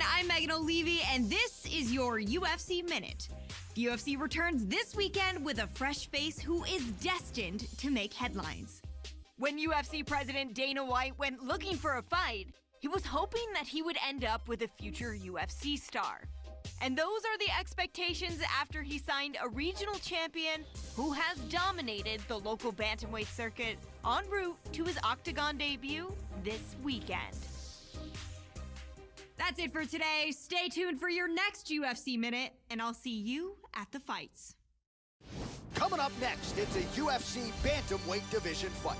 I'm Megan O'Leary, and this is your UFC Minute. The UFC returns this weekend with a fresh face who is destined to make headlines. When UFC President Dana White went looking for a fight, he was hoping that he would end up with a future UFC star. And those are the expectations after he signed a regional champion who has dominated the local bantamweight circuit en route to his Octagon debut this weekend. That's it for today. Stay tuned for your next UFC Minute, and I'll see you at the fights. Coming up next, it's a UFC bantamweight division fight.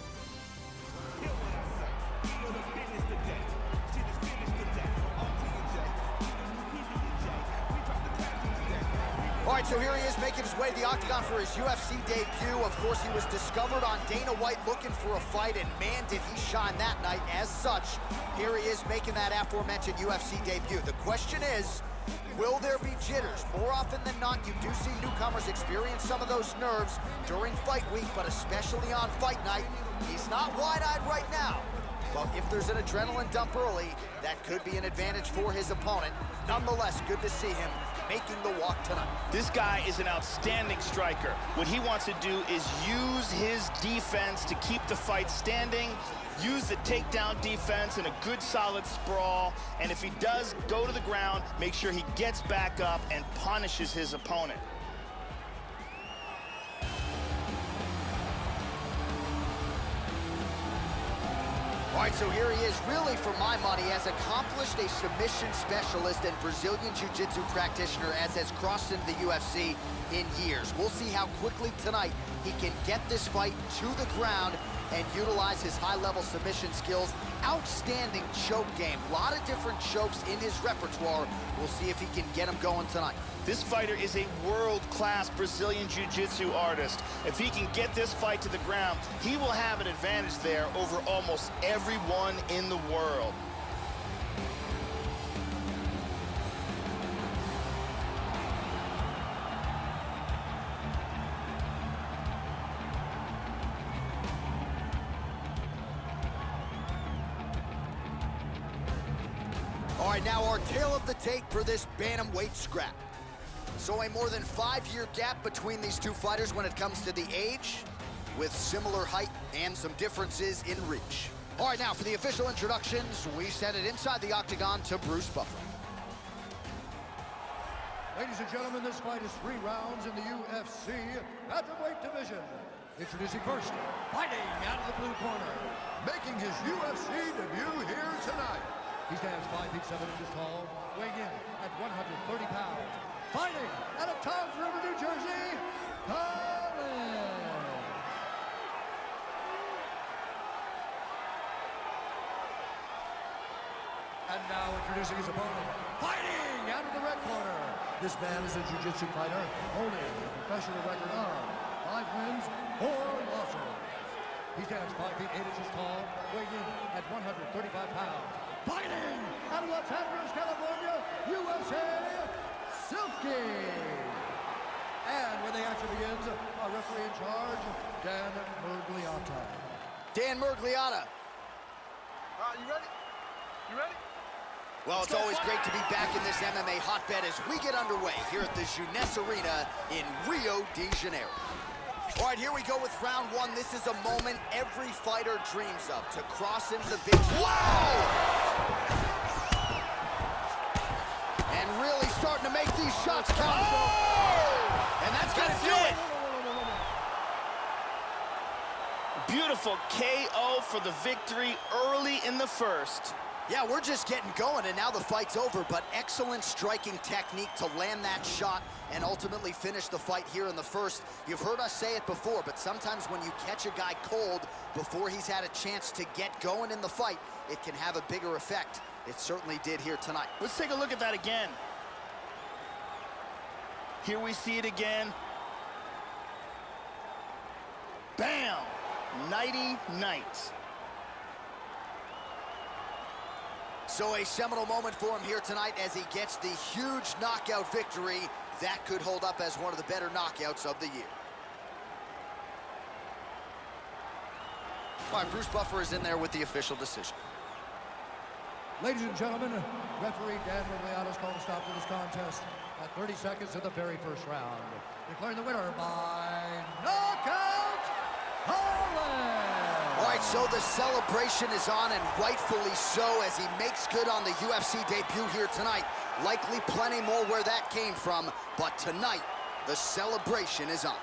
All right, so here he is making his way to the Octagon for his UFC debut. Of course, he was discovered on Dana White looking for a fight, and man, did he shine that night. As such, here he is making that aforementioned UFC debut. The question is, will there be jitters? More often than not, you do see newcomers experience some of those nerves during fight week, but especially on fight night. He's not wide-eyed right now. But if there's an adrenaline dump early, that could be an advantage for his opponent. Nonetheless, good to see him making the walk tonight. This guy is an outstanding striker. What he wants to do is use his defense to keep the fight standing, use the takedown defense and a good solid sprawl, and if he does go to the ground, make sure he gets back up and punishes his opponent. All right, so here he is, really, for my money, has accomplished a submission specialist and Brazilian Jiu-Jitsu practitioner as has crossed into the UFC in years. We'll see how quickly tonight he can get this fight to the ground and utilize his high-level submission skills. Outstanding choke game. A lot of different chokes in his repertoire. We'll see if he can get them going tonight. This fighter is a world-class Brazilian Jiu-Jitsu artist. If he can get this fight to the ground, he will have an advantage there over almost everyone in the world. All right, now our tale of the tape for this bantamweight scrap. So a more than 5-year gap between these two fighters when it comes to the age, with similar height and some differences in reach. All right, now for the official introductions, we send it inside the Octagon to Bruce Buffer. Ladies and gentlemen, this fight is 3 rounds in the UFC bantamweight division. Introducing first, fighting out of the blue corner, making his UFC debut here tonight. He stands 5 feet 7 inches tall, weighing in at 130 pounds. Fighting out of Toms River, New Jersey, Collins. And now introducing his opponent, fighting out of the red corner. This man is a jiu-jitsu fighter, holding a professional record of 5 wins, 4 losses. He stands 5 feet 8 inches tall, weighing in at 135 pounds. Fighting out of Los Angeles, California, USA, Silky. And when the action begins, our referee in charge, Dan Mergliotta. Dan Mergliotta. You ready? You ready? Well, it's always great to be back in this MMA hotbed as we get underway here at the Jeunesse Arena in Rio de Janeiro. All right, here we go with round 1. This is a moment every fighter dreams of, to cross into the big... Whoa! And really starting to make these shots count. Oh! And that's gonna do it. Beautiful KO for the victory early in the first. Yeah, we're just getting going, and now the fight's over, but excellent striking technique to land that shot and ultimately finish the fight here in the first. You've heard us say it before, but sometimes when you catch a guy cold before he's had a chance to get going in the fight, it can have a bigger effect. It certainly did here tonight. Let's take a look at that again. Here we see it again. Bam! Nighty-night. So a seminal moment for him here tonight as he gets the huge knockout victory. That could hold up as one of the better knockouts of the year. All right, Bruce Buffer is in there with the official decision. Ladies and gentlemen, referee Dan Merliano's called a stop to this contest at 30 seconds of the very first round. Declaring the winner by knockout, Holland! All right, so the celebration is on, and rightfully so, as he makes good on the UFC debut here tonight. Likely plenty more where that came from, but tonight, the celebration is on.